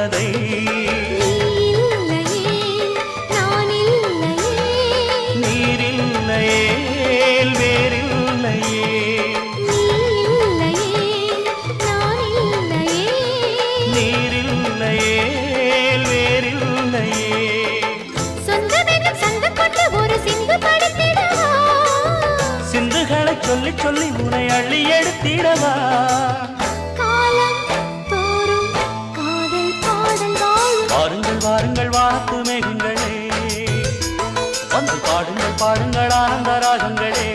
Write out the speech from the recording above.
தேவதை நீரில்லையே வேறில்லையே நீரில்லையே வேறில்லையே சிந்துகளை சொல்லி சொல்லி உனை அள்ளி எடுத்திடவா வாருங்கள் வாருங்கள் வாத்து மேகங்களே வந்து பாடுங்கள் பாடுங்கள் ஆனந்த ராகங்களே